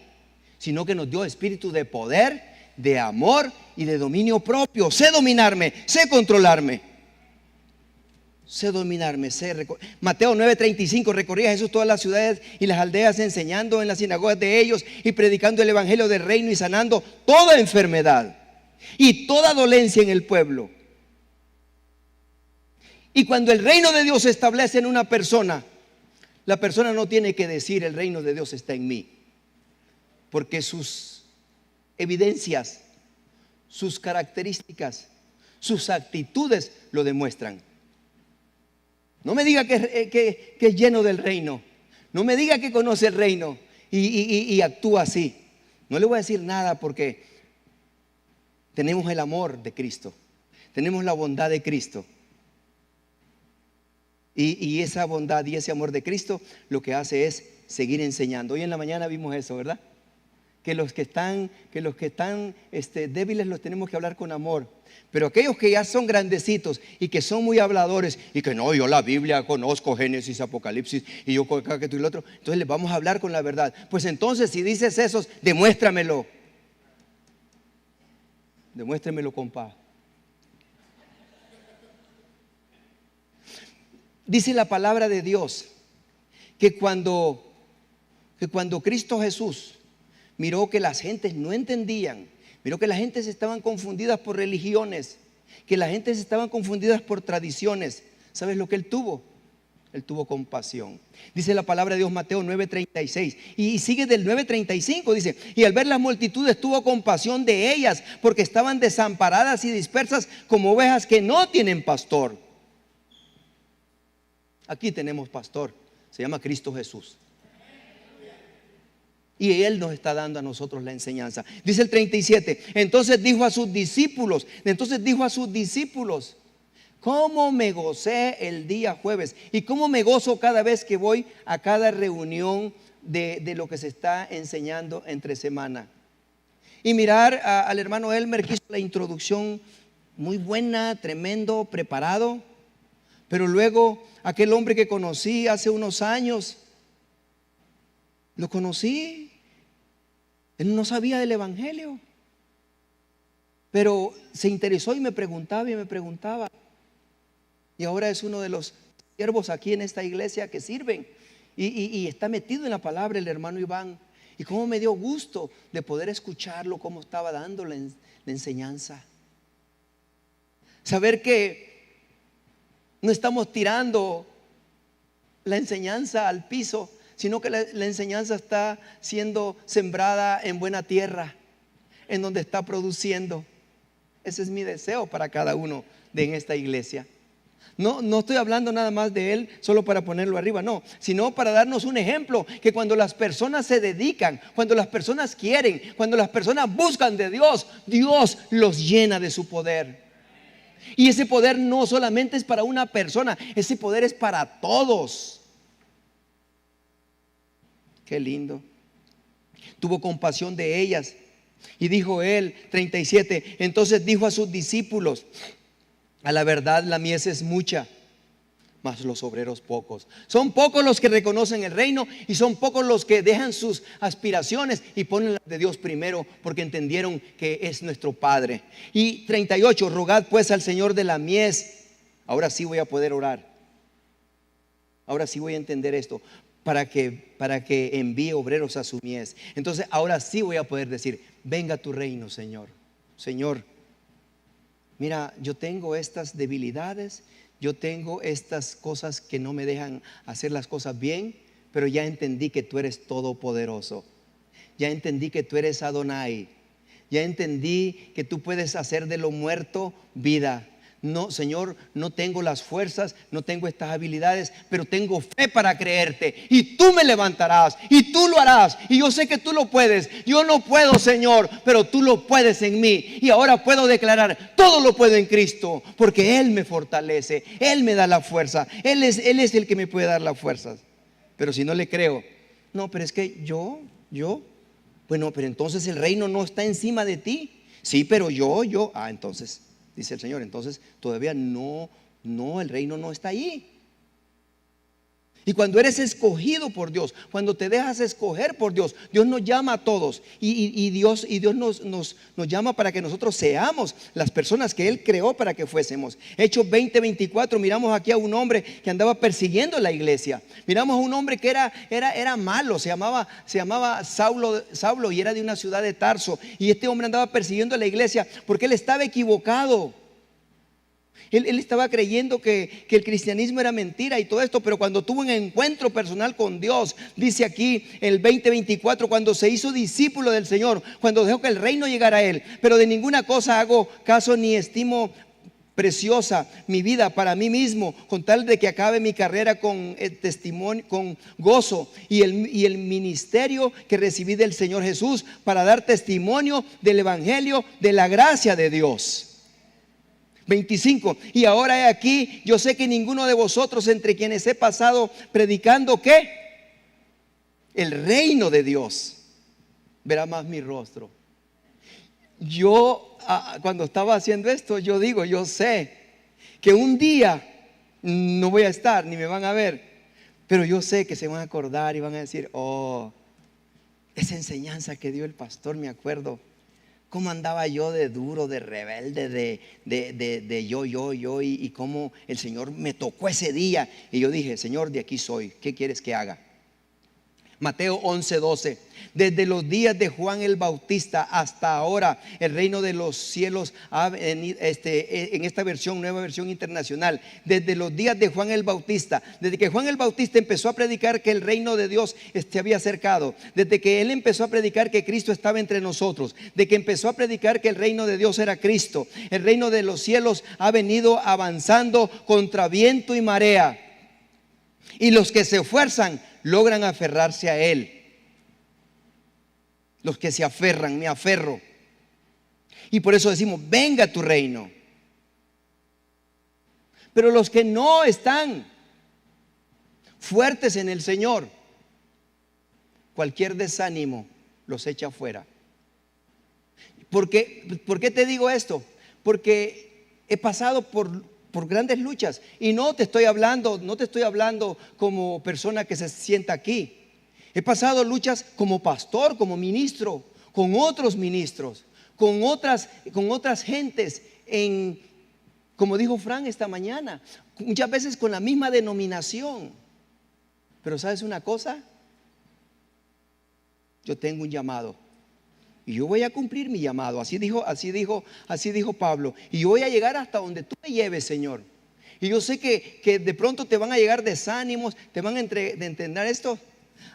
sino que nos dio espíritu de poder, de amor y de dominio propio. Sé dominarme, sé controlarme, sé dominarme, Mateo 9:35, recorría Jesús todas las ciudades y las aldeas, enseñando en las sinagogas de ellos y predicando el evangelio del reino y sanando toda enfermedad y toda dolencia en el pueblo. Y cuando el reino de Dios se establece en una persona, la persona no tiene que decir el reino de Dios está en mí, porque sus evidencias, sus características, sus actitudes lo demuestran. No me diga que es lleno del reino, no me diga que conoce el reino y actúa así. No le voy a decir nada porque tenemos el amor de Cristo, tenemos la bondad de Cristo. Y esa bondad y ese amor de Cristo lo que hace es seguir enseñando. Hoy en la mañana vimos eso, ¿verdad? Que los que están débiles los tenemos que hablar con amor. Pero aquellos que ya son grandecitos y que son muy habladores y que no, yo la Biblia conozco, Génesis, Apocalipsis y yo acá que tú y el otro, entonces les vamos a hablar con la verdad. Pues entonces si dices eso, demuéstramelo. Demuéstremelo, compa. Dice la palabra de Dios que cuando Cristo Jesús miró que las gentes no entendían, miró que las gentes estaban confundidas por religiones, que las gentes estaban confundidas por tradiciones, ¿sabes lo que Él tuvo? Él tuvo compasión. Dice la palabra de Dios, Mateo 9:36. Y sigue del 9:35, dice, y al ver las multitudes tuvo compasión de ellas, porque estaban desamparadas y dispersas como ovejas que no tienen pastor. Aquí tenemos pastor, se llama Cristo Jesús. Y Él nos está dando a nosotros la enseñanza. Dice el 37, entonces dijo a sus discípulos, ¿cómo me gocé el día jueves? ¿Y cómo me gozo cada vez que voy a cada reunión de lo que se está enseñando entre semana? Y mirar al hermano Elmer, que hizo la introducción muy buena, tremendo, preparado. Pero luego aquel hombre que conocí hace unos años, lo conocí, él no sabía del evangelio, pero se interesó y me preguntaba y me preguntaba. Y ahora es uno de los siervos aquí en esta iglesia que sirven y está metido en la palabra, el hermano Iván. Y cómo me dio gusto de poder escucharlo, cómo estaba dando la enseñanza. Saber que no estamos tirando la enseñanza al piso, sino que la enseñanza está siendo sembrada en buena tierra, en donde está produciendo. Ese es mi deseo para cada uno en esta iglesia. No estoy hablando nada más de Él solo para ponerlo arriba, no, sino para darnos un ejemplo, que cuando las personas se dedican, cuando las personas quieren, cuando las personas buscan de Dios, Dios los llena de su poder. Y ese poder no solamente es para una persona, ese poder es para todos. Qué lindo. Tuvo compasión de ellas. Y dijo él, 37, entonces dijo a sus discípulos: a la verdad la mies es mucha, mas los obreros pocos. Son pocos los que reconocen el reino, y son pocos los que dejan sus aspiraciones y ponen las de Dios primero, porque entendieron que es nuestro Padre. Y 38, rogad pues al Señor de la mies. Ahora sí voy a poder orar. Ahora sí voy a entender esto. Para que envíe obreros a su mies. Entonces ahora sí voy a poder decir: venga tu reino, Señor. Señor, mira, yo tengo estas debilidades, yo tengo estas cosas que no me dejan hacer las cosas bien, pero ya entendí que tú eres todopoderoso. Ya entendí que tú eres Adonai. Ya entendí que tú puedes hacer de lo muerto vida. No, Señor, no tengo las fuerzas, no tengo estas habilidades, pero tengo fe para creerte, y tú me levantarás y tú lo harás, y yo sé que tú lo puedes. Yo no puedo, Señor, pero tú lo puedes en mí, y ahora puedo declarar: todo lo puedo en Cristo, porque Él me fortalece, Él me da la fuerza, Él es el que me puede dar las fuerzas. Pero si no le creo, no, pero es que yo, bueno, pero entonces el reino no está encima de ti. Sí, pero yo, entonces dice el Señor, entonces todavía no, el reino no está ahí. Y cuando eres escogido por Dios, cuando te dejas escoger por Dios, Dios nos llama a todos, y Dios nos llama para que nosotros seamos las personas que Él creó para que fuésemos. Hechos 20:24, miramos aquí a un hombre que andaba persiguiendo la iglesia. Miramos a un hombre que era malo, se llamaba Saulo, y era de una ciudad de Tarso. Y este hombre andaba persiguiendo a la iglesia porque él estaba equivocado. Él estaba creyendo que el cristianismo era mentira y todo esto, pero cuando tuvo un encuentro personal con Dios, dice aquí el 20:24, cuando se hizo discípulo del Señor, cuando dejó que el reino llegara a él: pero de ninguna cosa hago caso ni estimo preciosa mi vida para mí mismo, con tal de que acabe mi carrera con testimonio, con gozo, y el ministerio que recibí del Señor Jesús, para dar testimonio del evangelio de la gracia de Dios. 25, y ahora he aquí, yo sé que ninguno de vosotros entre quienes he pasado predicando, ¿qué? El reino de Dios verá más mi rostro. Yo cuando estaba haciendo esto, yo sé que un día no voy a estar ni me van a ver, pero yo sé que se van a acordar y van a decir: oh, esa enseñanza que dio el pastor, me acuerdo cómo andaba yo de duro, de rebelde, de yo, y cómo el Señor me tocó ese día. Y yo dije: Señor, de aquí soy, ¿qué quieres que haga? Mateo 11:12, desde los días de Juan el Bautista hasta ahora, el reino de los cielos en esta versión, nueva versión internacional, desde los días de Juan el Bautista, desde que Juan el Bautista empezó a predicar que el reino de Dios se había acercado, desde que él empezó a predicar que Cristo estaba entre nosotros, de que empezó a predicar que el reino de Dios era Cristo, el reino de los cielos ha venido avanzando contra viento y marea, y los que se esfuerzan logran aferrarse a Él. Los que se aferran, me aferro. Y por eso decimos: venga tu reino. Pero los que no están fuertes en el Señor, cualquier desánimo los echa afuera. ¿Por qué te digo esto? Porque he pasado por grandes luchas, y no te estoy hablando como persona que se sienta aquí. He pasado luchas como pastor, como ministro, con otros ministros, con otras gentes, como dijo Fran esta mañana, muchas veces con la misma denominación. Pero ¿sabes una cosa? Yo tengo un llamado, y yo voy a cumplir mi llamado. Así dijo Pablo. Y yo voy a llegar hasta donde tú me lleves, Señor. Y yo sé que de pronto te van a llegar desánimos, te van a entender esto.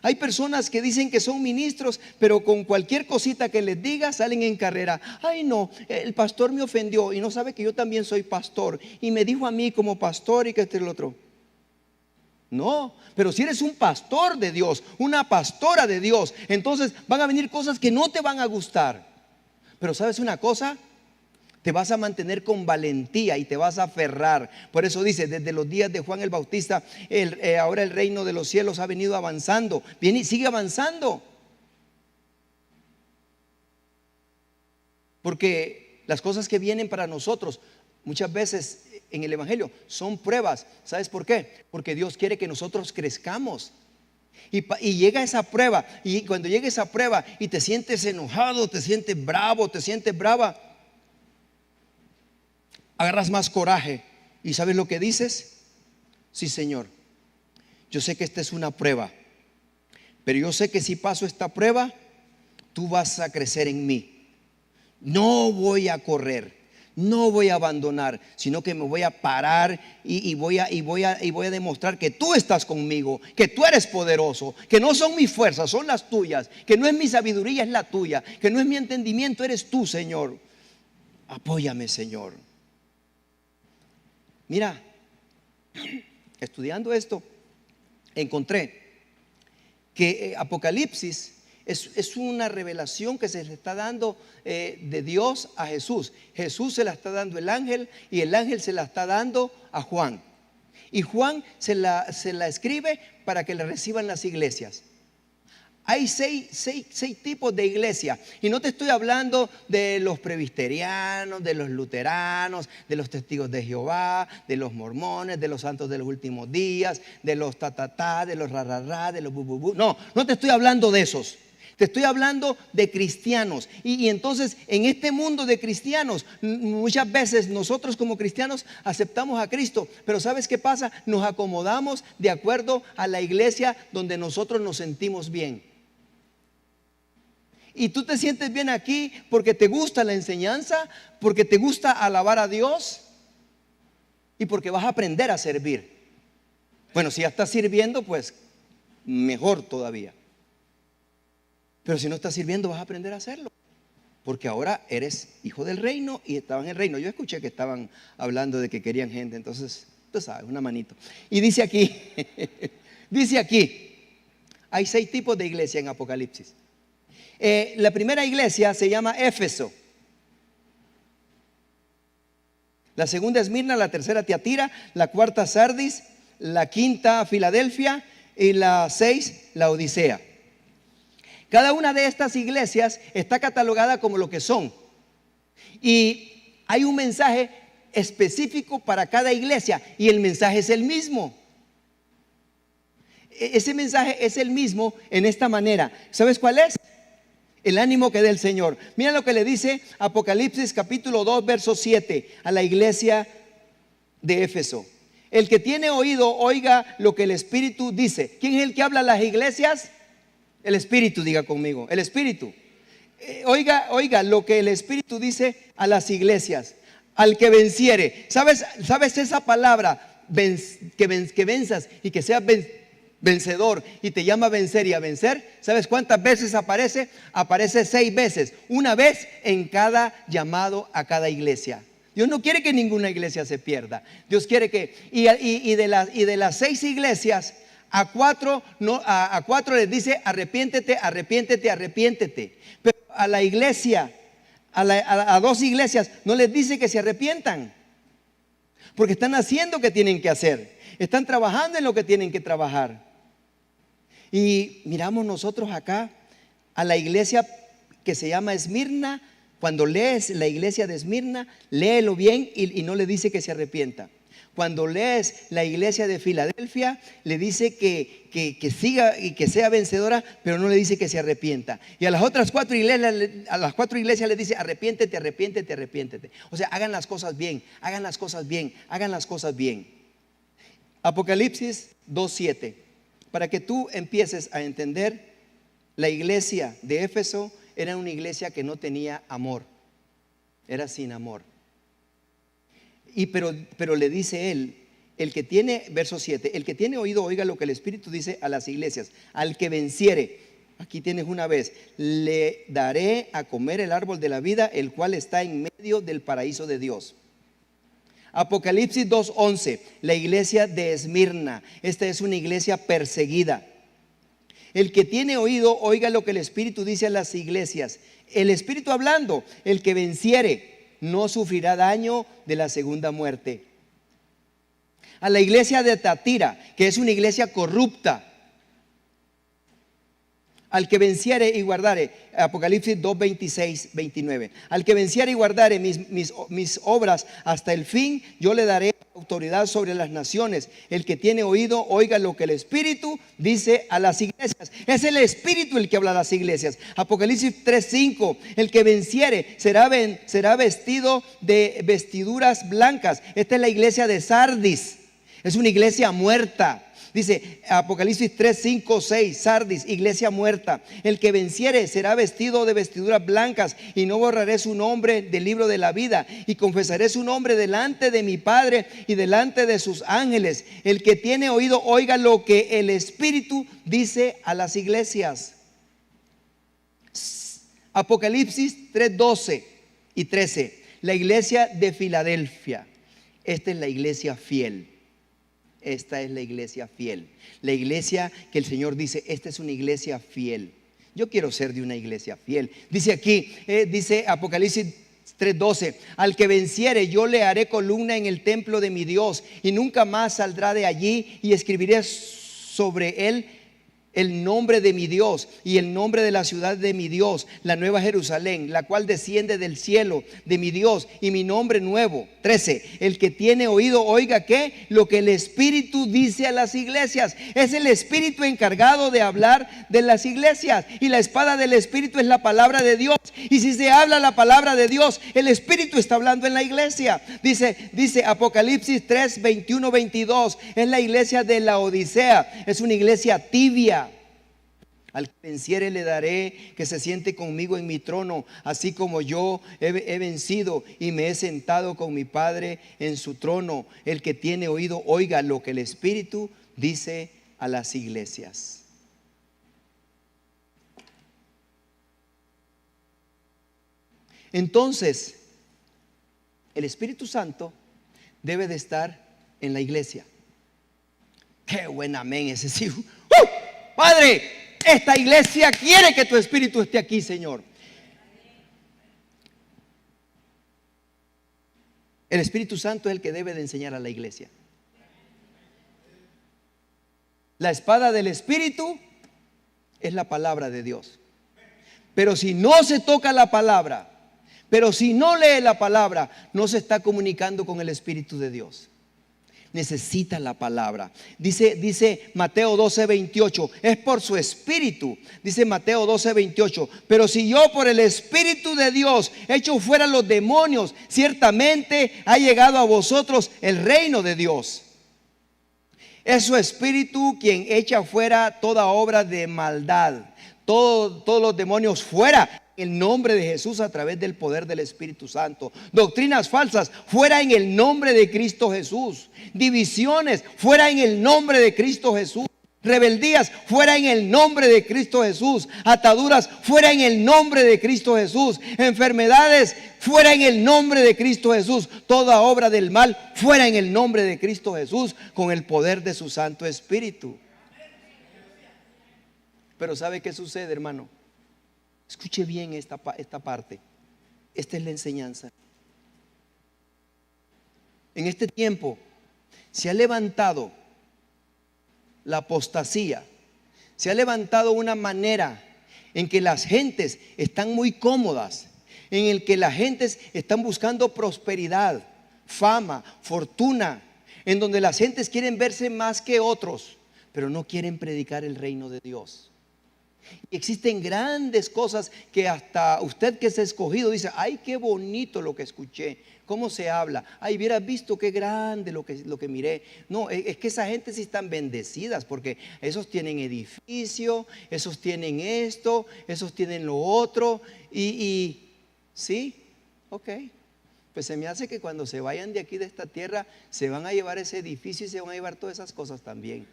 Hay personas que dicen que son ministros, pero con cualquier cosita que les diga salen en carrera. Ay no, el pastor me ofendió y no sabe que yo también soy pastor y me dijo a mí como pastor y que este y el otro. No, pero si eres un pastor de Dios, una pastora de Dios, entonces van a venir cosas que no te van a gustar. Pero ¿sabes una cosa? Te vas a mantener con valentía y te vas a aferrar. Por eso dice, desde los días de Juan el Bautista, ahora el reino de los cielos ha venido avanzando. Viene y sigue avanzando. Porque las cosas que vienen para nosotros, muchas veces en el Evangelio, son pruebas. ¿Sabes por qué? Porque Dios quiere que nosotros crezcamos. Y llega esa prueba. Y cuando llega esa prueba y te sientes enojado, te sientes bravo, te sientes brava, agarras más coraje. ¿Y sabes lo que dices? Sí, Señor, yo sé que esta es una prueba, pero yo sé que si paso esta prueba, tú vas a crecer en mí. No voy a correr, no voy a abandonar, sino que me voy a parar y voy a demostrar que tú estás conmigo, que tú eres poderoso, que no son mis fuerzas, son las tuyas, que no es mi sabiduría, es la tuya, que no es mi entendimiento, eres tú, Señor. Apóyame, Señor. Mira, estudiando esto, encontré que Apocalipsis es una revelación que se le está dando de Dios a Jesús. Jesús se la está dando el ángel y el ángel se la está dando a Juan. Y Juan se la escribe para que la reciban las iglesias. Hay seis tipos de iglesia. Y no te estoy hablando de los presbiterianos, de los luteranos, de los testigos de Jehová, de los mormones, de los santos de los últimos días, de los de los rarará, de los bububú. No te estoy hablando de esos. Te estoy hablando de cristianos. Y entonces en este mundo de cristianos, muchas veces nosotros como cristianos aceptamos a Cristo. Pero ¿sabes qué pasa? Nos acomodamos de acuerdo a la iglesia donde nosotros nos sentimos bien. Y tú te sientes bien aquí porque te gusta la enseñanza, porque te gusta alabar a Dios y porque vas a aprender a servir. Bueno, si ya estás sirviendo, pues mejor todavía. Pero si no estás sirviendo, vas a aprender a hacerlo. Porque ahora eres hijo del reino y estaban en el reino. Yo escuché que estaban hablando de que querían gente, entonces, tú sabes, una manito. Y dice aquí, hay 6 tipos de iglesia en Apocalipsis. La primera iglesia se llama Éfeso. La segunda Esmirna, la tercera Tiatira, la cuarta Sardis, la quinta Filadelfia y la 6 Laodicea. Cada una de estas iglesias está catalogada como lo que son. Y hay un mensaje específico para cada iglesia y el mensaje es el mismo. Ese mensaje es el mismo en esta manera. ¿Sabes cuál es? El ánimo que dé el Señor. Mira lo que le dice Apocalipsis capítulo 2 verso 7 a la iglesia de Éfeso. El que tiene oído, oiga lo que el Espíritu dice. ¿Quién es el que habla a las iglesias? El Espíritu, diga conmigo, el Espíritu. Oiga lo que el Espíritu dice a las iglesias. Al que venciere. ¿Sabes esa palabra? Que venzas y que seas vencedor y te llama a vencer y a vencer. ¿Sabes cuántas veces aparece? Aparece 6 veces, una vez en cada llamado a cada iglesia. Dios no quiere que ninguna iglesia se pierda. Dios quiere que y de las 6 iglesias a 4 les dice arrepiéntete, arrepiéntete, arrepiéntete. Pero a la iglesia, a 2 iglesias no les dice que se arrepientan, porque están haciendo lo que tienen que hacer, están trabajando en lo que tienen que trabajar. Y miramos nosotros acá a la iglesia que se llama Esmirna. Cuando lees la iglesia de Esmirna, léelo bien y no le dice que se arrepienta. Cuando lees la iglesia de Filadelfia, le dice que siga y que sea vencedora, pero no le dice que se arrepienta. Y a las otras 4 iglesias le dice arrepiéntete, arrepiéntete, arrepiéntete. O sea, hagan las cosas bien, hagan las cosas bien, hagan las cosas bien. Apocalipsis 2:7. Para que tú empieces a entender, la iglesia de Éfeso era una iglesia que no tenía amor, era sin amor. Pero le dice él el que tiene, verso 7, el que tiene oído oiga lo que el Espíritu dice a las iglesias. Al que venciere, aquí tienes una vez, le daré a comer el árbol de la vida, el cual está en medio del paraíso de Dios. Apocalipsis 2:11, la iglesia de Esmirna. Esta es una iglesia perseguida. El que tiene oído oiga lo que el Espíritu dice a las iglesias. El Espíritu hablando, el que venciere no sufrirá daño de la segunda muerte. A la iglesia de Tatira, que es una iglesia corrupta. Al que venciere y guardare, Apocalipsis 2:26, 29. Al que venciere y guardare mis obras hasta el fin, yo le daré autoridad sobre las naciones. El que tiene oído, oiga lo que el Espíritu dice a las iglesias. Es el Espíritu el que habla a las iglesias. Apocalipsis 3:5. El que venciere será vestido de vestiduras blancas. Esta es la iglesia de Sardis. Es una iglesia muerta. Dice Apocalipsis 3, 5, 6, Sardis, iglesia muerta. El que venciere será vestido de vestiduras blancas, y no borraré su nombre del libro de la vida, y confesaré su nombre delante de mi Padre y delante de sus ángeles. El que tiene oído oiga lo que el Espíritu dice a las iglesias. Apocalipsis 3, 12 y 13, la iglesia de Filadelfia. Esta es la iglesia fiel. Esta es la iglesia fiel. La iglesia que el Señor dice, esta es una iglesia fiel. Yo quiero ser de una iglesia fiel. Dice aquí, dice Apocalipsis 3:12, al que venciere yo le haré columna en el templo de mi Dios, y nunca más saldrá de allí, y escribiré sobre él el nombre de mi Dios y el nombre de la ciudad de mi Dios, la nueva Jerusalén, la cual desciende del cielo de mi Dios, y mi nombre nuevo. 13. El que tiene oído oiga ¿qué? Lo que el Espíritu dice a las iglesias. Es el Espíritu encargado de hablar de las iglesias, y la espada del Espíritu es la palabra de Dios. Y si se habla la palabra de Dios, el Espíritu está hablando en la iglesia. Dice Apocalipsis 3, 21, 22, es la iglesia de la Odisea. Es una iglesia tibia. Al que venciere le daré que se siente conmigo en mi trono, así como yo he vencido y me he sentado con mi Padre en su trono. El que tiene oído oiga lo que el Espíritu dice a las iglesias. Entonces, el Espíritu Santo debe de estar en la iglesia. Qué buen amén ese sí. Padre, esta iglesia quiere que tu Espíritu esté aquí, Señor. El Espíritu Santo es el que debe de enseñar a la iglesia. La espada del Espíritu es la palabra de Dios. Pero si no se toca la palabra, pero si no lee la palabra, no se está comunicando con el Espíritu de Dios. Necesita la palabra. Dice Mateo 12, 28, es por su Espíritu. Dice Mateo 12, 28, pero si yo por el Espíritu de Dios echo fuera los demonios, ciertamente ha llegado a vosotros el reino de Dios. Es su Espíritu quien echa fuera toda obra de maldad, todos los demonios fuera en el nombre de Jesús, a través del poder del Espíritu Santo. Doctrinas falsas fuera en el nombre de Cristo Jesús. Divisiones fuera en el nombre de Cristo Jesús. Rebeldías fuera en el nombre de Cristo Jesús. Ataduras fuera en el nombre de Cristo Jesús. Enfermedades fuera en el nombre de Cristo Jesús. Toda obra del mal fuera en el nombre de Cristo Jesús, con el poder de su Santo Espíritu. Pero ¿sabe qué sucede, hermano? Escuche bien esta parte. Esta es la enseñanza. En este tiempo se ha levantado la apostasía. Se ha levantado una manera en que las gentes están muy cómodas, en el que las gentes están buscando prosperidad, fama, fortuna, en donde las gentes quieren verse más que otros, pero no quieren predicar el reino de Dios. Y existen grandes cosas que hasta usted que es escogido dice: ay, qué bonito lo que escuché, cómo se habla, ay, hubieras visto qué grande lo que miré. No, es que esa gente sí están bendecidas, porque esos tienen edificio, esos tienen esto, esos tienen lo otro. Y sí, ok, pues se me hace que cuando se vayan de aquí de esta tierra, se van a llevar ese edificio y se van a llevar todas esas cosas también.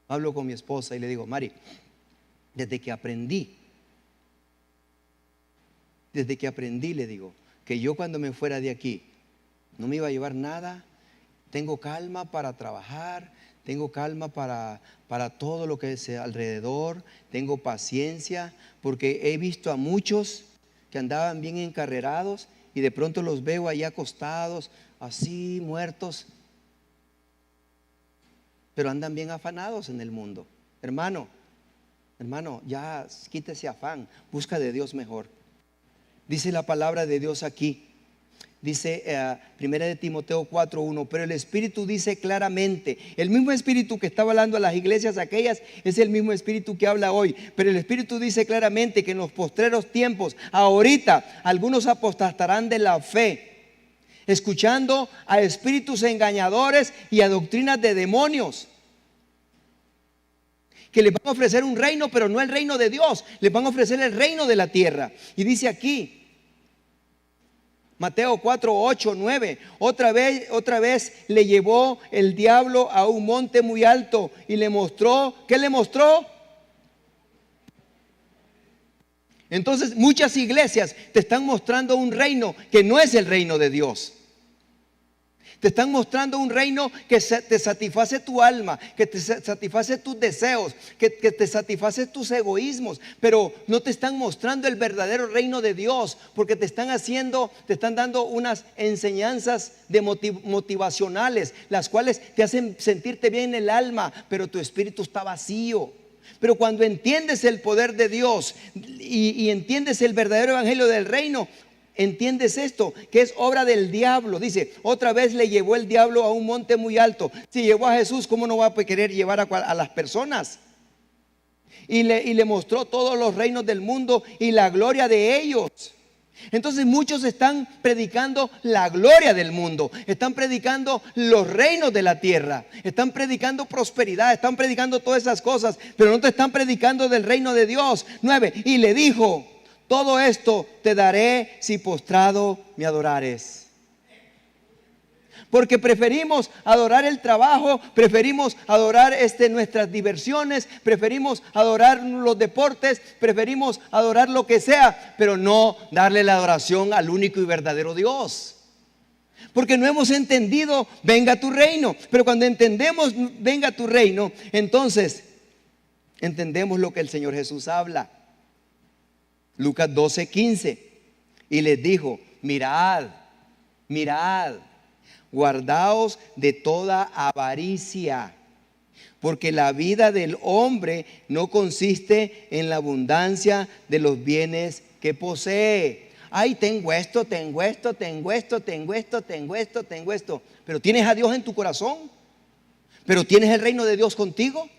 Hablo con mi esposa y le digo, Mari, desde que aprendí, le digo, que yo cuando me fuera de aquí, no me iba a llevar nada, tengo calma para trabajar, tengo calma para todo lo que es alrededor, tengo paciencia, porque he visto a muchos que andaban bien encarrerados y de pronto los veo ahí acostados, así muertos, pero andan bien afanados en el mundo. Hermano, ya quítese afán, busca de Dios mejor. Dice la palabra de Dios aquí. Dice 1 Timoteo 4:1, pero el Espíritu dice claramente, el mismo Espíritu que estaba hablando a las iglesias aquellas es el mismo Espíritu que habla hoy, pero el Espíritu dice claramente que en los postreros tiempos, ahorita, algunos apostatarán de la fe, escuchando a espíritus engañadores y a doctrinas de demonios, que les van a ofrecer un reino, pero no el reino de Dios, les van a ofrecer el reino de la tierra. Y dice aquí Mateo 4:8-9, otra vez le llevó el diablo a un monte muy alto y le mostró, ¿qué le mostró? Entonces muchas iglesias te están mostrando un reino que no es el reino de Dios. Te están mostrando un reino que te satisface tu alma, que te satisface tus deseos, que te satisface tus egoísmos, pero no te están mostrando el verdadero reino de Dios, porque te están dando unas enseñanzas motivacionales, las cuales te hacen sentirte bien en el alma, pero tu espíritu está vacío. Pero cuando entiendes el poder de Dios y entiendes el verdadero evangelio del reino, entiendes esto, que es obra del diablo. Dice, otra vez le llevó el diablo a un monte muy alto. Si llevó a Jesús, ¿cómo no va a querer llevar a las personas? Y le mostró todos los reinos del mundo y la gloria de ellos. Entonces muchos están predicando la gloria del mundo, están predicando los reinos de la tierra, están predicando prosperidad, están predicando todas esas cosas, pero no te están predicando del reino de Dios. 9, y le dijo, todo esto te daré si postrado me adorares. Porque preferimos adorar el trabajo, preferimos adorar nuestras diversiones, preferimos adorar los deportes, preferimos adorar lo que sea, pero no darle la adoración al único y verdadero Dios. Porque no hemos entendido, venga tu reino. Pero cuando entendemos, venga tu reino, entonces entendemos lo que el Señor Jesús habla. Lucas 12:15, y les dijo, mirad, guardaos de toda avaricia, porque la vida del hombre no consiste en la abundancia de los bienes que posee. Ay, tengo esto, pero ¿tienes a Dios en tu corazón? ¿Pero tienes el reino de Dios contigo?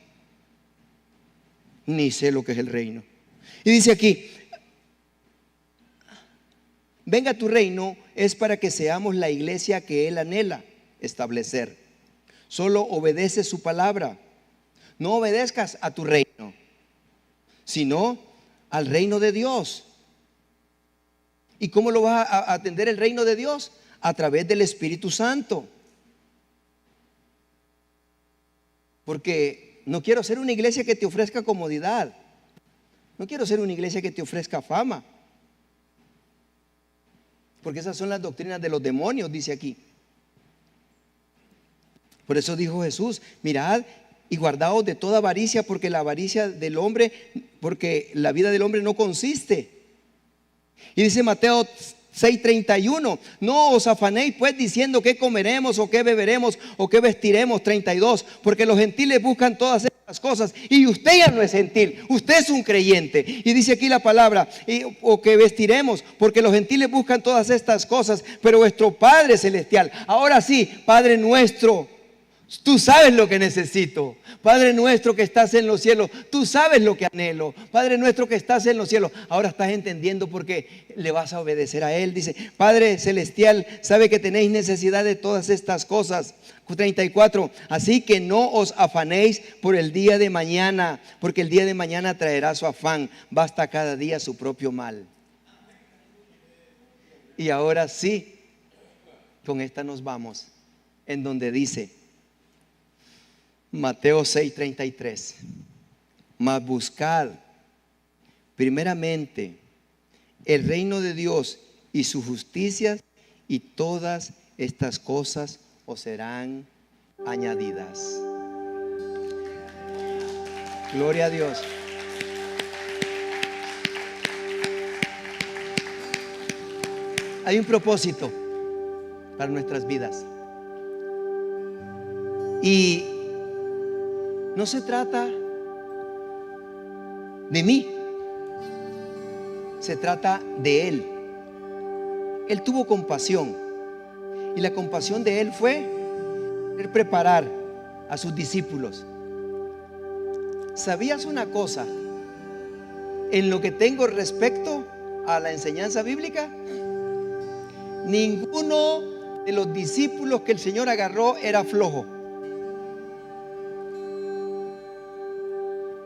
Ni sé lo que es el reino. Y dice aquí, venga tu reino es para que seamos la iglesia que Él anhela establecer. Solo obedece su palabra. No obedezcas a tu reino, sino al reino de Dios. ¿Y cómo lo vas a atender el reino de Dios? A través del Espíritu Santo. Porque no quiero ser una iglesia que te ofrezca comodidad. No quiero ser una iglesia que te ofrezca fama. Porque esas son las doctrinas de los demonios, dice aquí. Por eso dijo Jesús, mirad y guardaos de toda avaricia, porque la avaricia del hombre, porque la vida del hombre no consiste. Y dice Mateo 6:31, no os afanéis pues diciendo qué comeremos o qué beberemos o qué vestiremos. 32, porque los gentiles buscan todas estas cosas y usted ya no es gentil, usted es un creyente. Y dice aquí la palabra, o que vestiremos, porque los gentiles buscan todas estas cosas, pero vuestro Padre Celestial, ahora sí, Padre nuestro, tú sabes lo que necesito. Padre nuestro que estás en los cielos, tú sabes lo que anhelo. Padre nuestro que estás en los cielos, ahora estás entendiendo por qué le vas a obedecer a Él. Dice, Padre Celestial, sabe que tenéis necesidad de todas estas cosas. 34, así que no os afanéis por el día de mañana, porque el día de mañana traerá su afán. Basta cada día su propio mal. Y ahora sí, con esta nos vamos, en donde dice Mateo 6:33, mas buscad primeramente el reino de Dios y su justicia, y todas estas cosas os serán añadidas. Gloria a Dios. Hay un propósito para nuestras vidas. Y no se trata de mí, se trata de Él. Él tuvo compasión, y la compasión de Él fue preparar a sus discípulos. ¿Sabías una cosa en lo que tengo respecto a la enseñanza bíblica? Ninguno de los discípulos que el Señor agarró era flojo.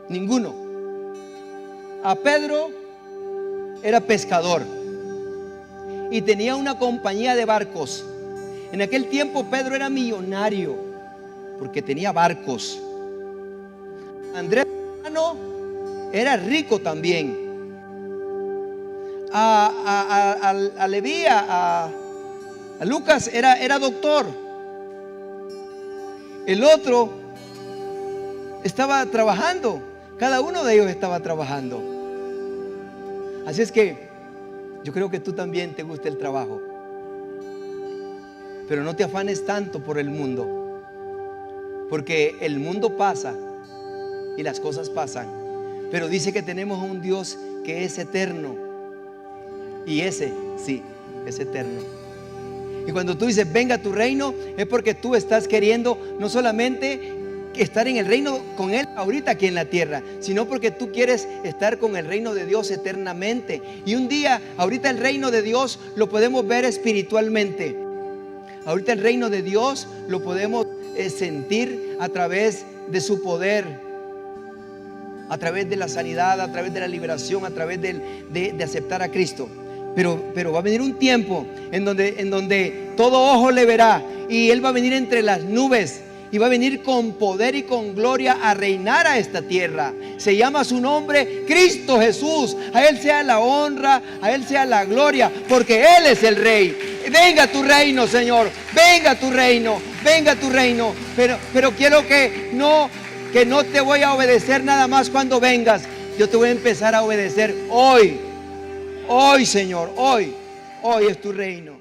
Ninguno. A Pedro era pescador y tenía una compañía de barcos. En aquel tiempo Pedro era millonario porque tenía barcos. Andrés, hermano, era rico también. A Leví, a Lucas era doctor. El otro estaba trabajando. Cada uno de ellos estaba trabajando. Así es que yo creo que tú también te gusta el trabajo, pero no te afanes tanto por el mundo, porque el mundo pasa y las cosas pasan, pero dice que tenemos a un Dios que es eterno, y ese sí es eterno. Y cuando tú dices venga tu reino, es porque tú estás queriendo no solamente estar en el reino con Él ahorita aquí en la tierra, sino porque tú quieres estar con el reino de Dios eternamente. Y un día, ahorita el reino de Dios lo podemos ver espiritualmente. Ahorita el reino de Dios lo podemos sentir a través de su poder, a través de la sanidad, a través de la liberación, a través de aceptar a Cristo. Pero va a venir un tiempo en donde todo ojo le verá, y Él va a venir entre las nubes, y va a venir con poder y con gloria a reinar a esta tierra. Se llama su nombre Cristo Jesús. A Él sea la honra, a Él sea la gloria, porque Él es el Rey. Venga tu reino, Señor, venga tu reino, venga tu reino. Pero quiero que no te voy a obedecer nada más cuando vengas. Yo te voy a empezar a obedecer hoy. Hoy, Señor, hoy es tu reino.